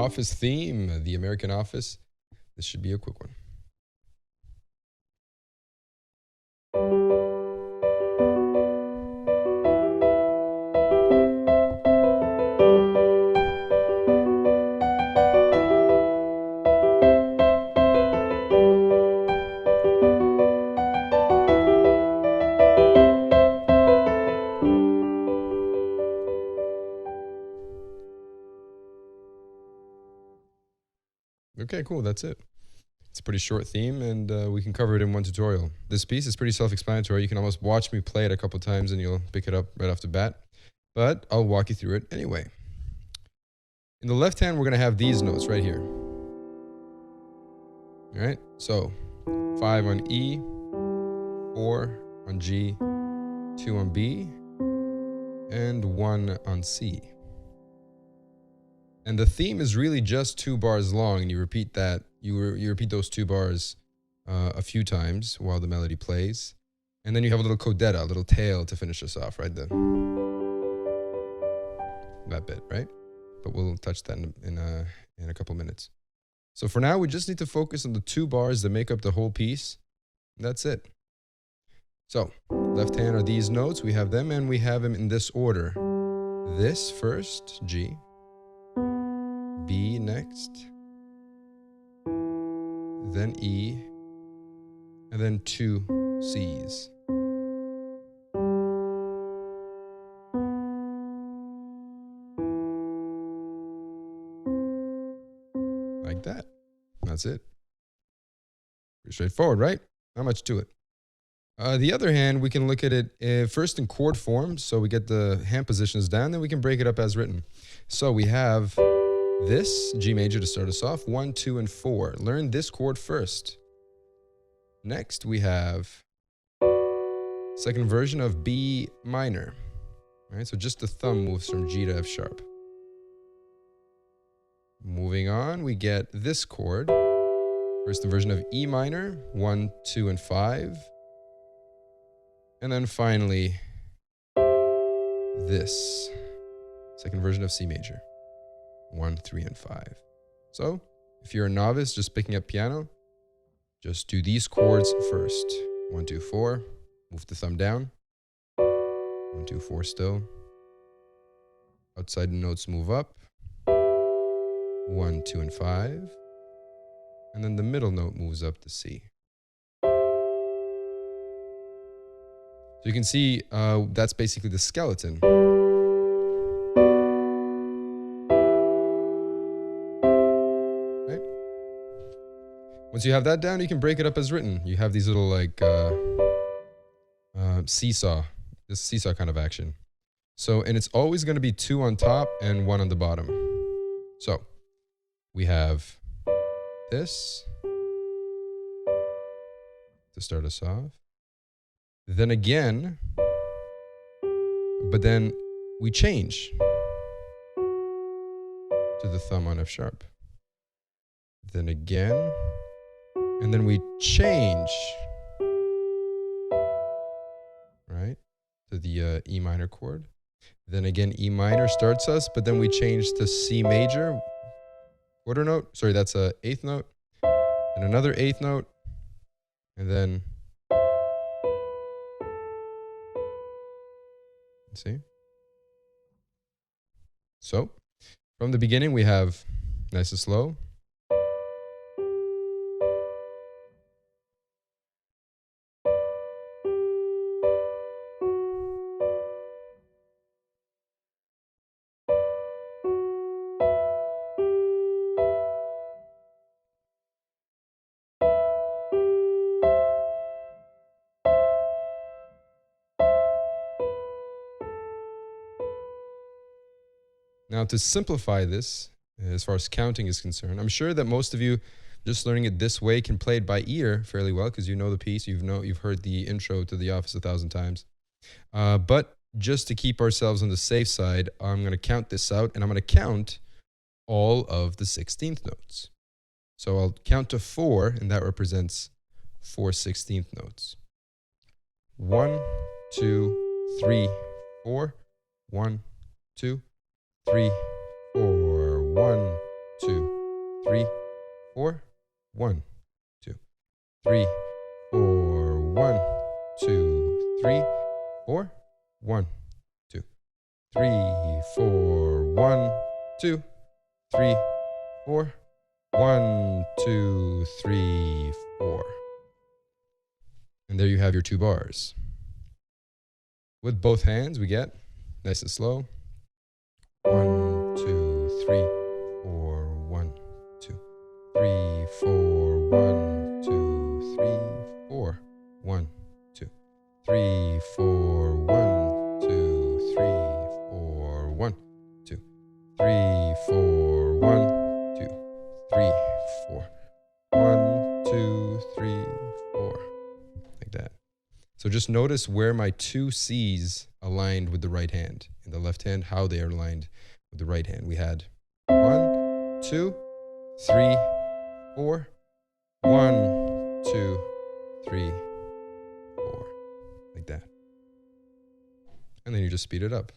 office theme, the American Office. This should be a quick one. Okay, cool. That's it. It's a pretty short theme, and we can cover it in one tutorial. This piece is pretty self-explanatory. You can almost watch me play it a couple times, and you'll pick it up right off the bat. But I'll walk you through it anyway. In the left hand, we're going to have these notes right here. All right, so 5 on E, 4 on G, 2 on B, and 1 on C. And the theme is really just 2 bars long, and you repeat that. You repeat those 2 bars a few times while the melody plays. And then you have a little coda, a little tail to finish us off, right? That bit, right? But we'll touch that in a couple minutes. So for now, we just need to focus on the 2 bars that make up the whole piece. That's it. So left hand are these notes. We have them, and we have them in this order. This first, G. B next, then E, and then 2 C's. Like that. That's it. Pretty straightforward, right? Not much to it. The other hand, we can look at it first in chord form, so we get the hand positions down, then we can break it up as written. So we have this G major to start us off, 1, 2, and 4. Learn this chord first. Next, we have second version of B minor. All right, so just the thumb moves from G to F sharp. Moving on, we get this chord. First version of E minor, 1, 2, and 5. And then finally, this second version of C major. 1, 3, and 5. So, if you're a novice just picking up piano, just do these chords first. 1, 2, 4. Move the thumb down. 1, 2, 4 still. Outside notes move up. 1, 2, and 5. And then the middle note moves up to C. So you can see that's basically the skeleton. Once you have that down, you can break it up as written. You have these little like seesaw, this seesaw kind of action. So, and it's always going to be 2 on top and 1 on the bottom. So we have this to start us off. Then again, but then we change to the thumb on F sharp. Then again. And then we change, right, to the E minor chord. Then again, E minor starts us, but then we change to C major, quarter note. Sorry, that's a 8th note. And another 8th note. And then, see? So, from the beginning, we have nice and slow. Now, to simplify this, as far as counting is concerned, I'm sure that most of you just learning it this way can play it by ear fairly well because you know the piece, you've heard the intro to The Office 1,000 times. But just to keep ourselves on the safe side, I'm going to count this out, and I'm going to count all of the 16th notes. So I'll count to 4, and that represents 4 16th notes. 1, 2, 3, 4. 1, 2, 3, 4. 1, 2, 3, 4. 1, 2, 3, 4. 1, 2, 3, 4. 1, 2, 3, 4. 1, 2, 3, 4. 1, 2, 3, 4. And there you have your 2 bars. With both hands, we get nice and slow. 1, 2, 3, 4. 1, 2, 3, 4. 1, 2, 3, 4. 1, 2, 3, 4. 1, 2, 3, 4. 1, 2, 3, 4. 1, 2, 3, 4. 1, 2, 3, 4. Like that. So just notice where my 2 C's aligned with the right hand. In the left hand, how they are aligned with the right hand. We had 1, 2, 3, 4. 1, 2, 3, 4. Like that. And then you just speed it up.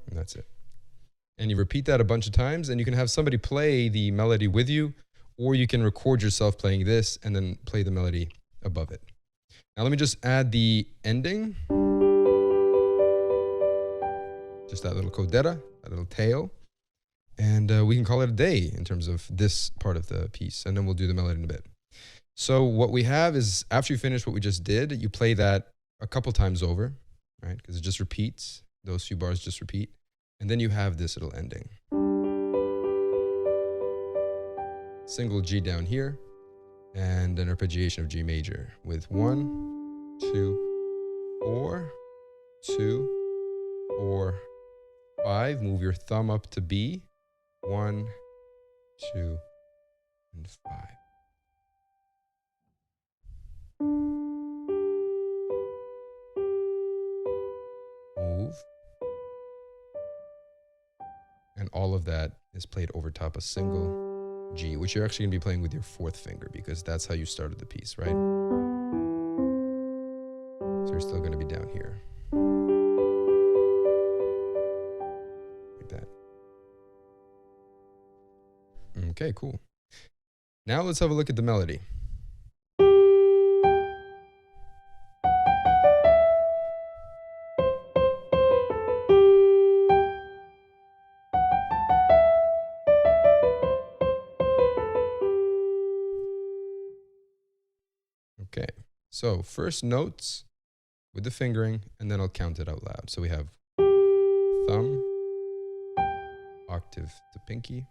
And that's it. And you repeat that a bunch of times, and you can have somebody play the melody with you, or you can record yourself playing this and then play the melody above it. Now let me just add the ending. Just that little codetta, that little tail. And we can call it a day in terms of this part of the piece, and then we'll do the melody in a bit. So what we have is, after you finish what we just did, you play that a couple times over, right? Because it just repeats. Those few bars just repeat. And then you have this little ending. Single G down here, and an arpeggiation of G major with 1, 2, 4, 2, 4, 5. Move your thumb up to B. 1, 2, and 5. Move. And all of that is played over top a single G, which you're actually going to be playing with your 4th finger, because that's how you started the piece, right? So you're still going to be down here. Like that. Okay, cool. Now let's have a look at the melody. Okay, so first notes with the fingering, and then I'll count it out loud. So we have thumb, octave to pinky.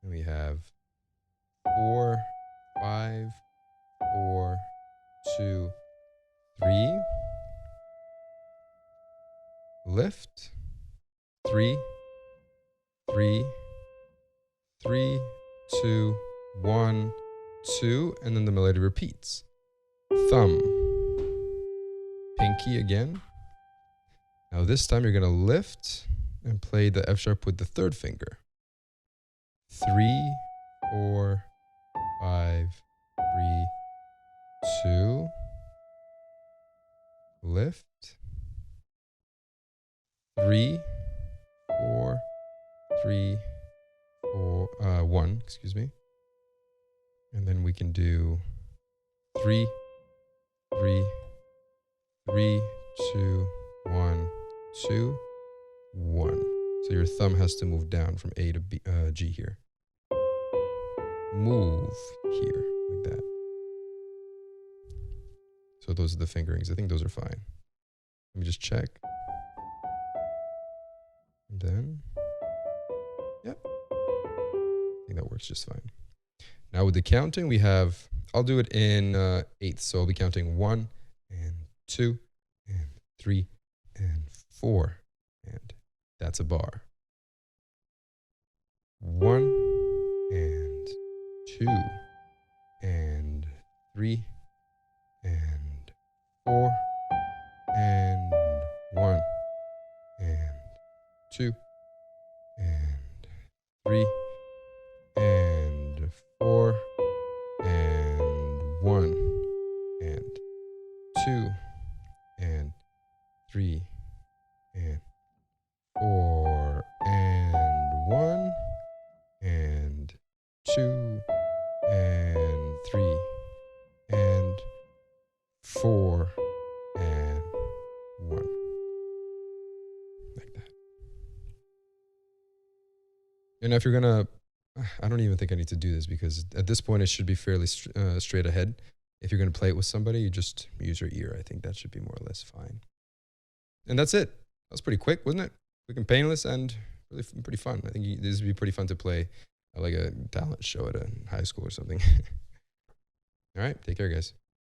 And we have 4, 5, 4, 2, 3. Lift. 3, 3, 3, 2, 1, 2, and then the melody repeats. Thumb, pinky again. Now this time you're going to lift and play the F sharp with the 3rd finger. 3, 4, 5, 3, 2. Lift. 3, 4, 3, 4, 1, excuse me. And then we can do 3, 3, 3, 2, 1, 2, 1. So your thumb has to move down from A to B, G here. Move here, like that. So those are the fingerings. I think those are fine. Let me just check. And then, yep. I think that works just fine. Now with the counting, we have, I'll do it in eighths. So I'll be counting 1 and 2 and 3 and 4. And that's a bar. 1 and 2 and 3 and 4 and 1 and 2 and 3 and 4 and 1 and 2, and 3, and 4, and 1. Like that. And if you're gonna, I don't even think I need to do this because at this point it should be fairly straight ahead. If you're gonna play it with somebody, you just use your ear. I think that should be more or less fine. And that's it. That was pretty quick, wasn't it? Quick and painless and really pretty fun. I think this would be pretty fun to play at like a talent show at a high school or something. All right, take care, guys.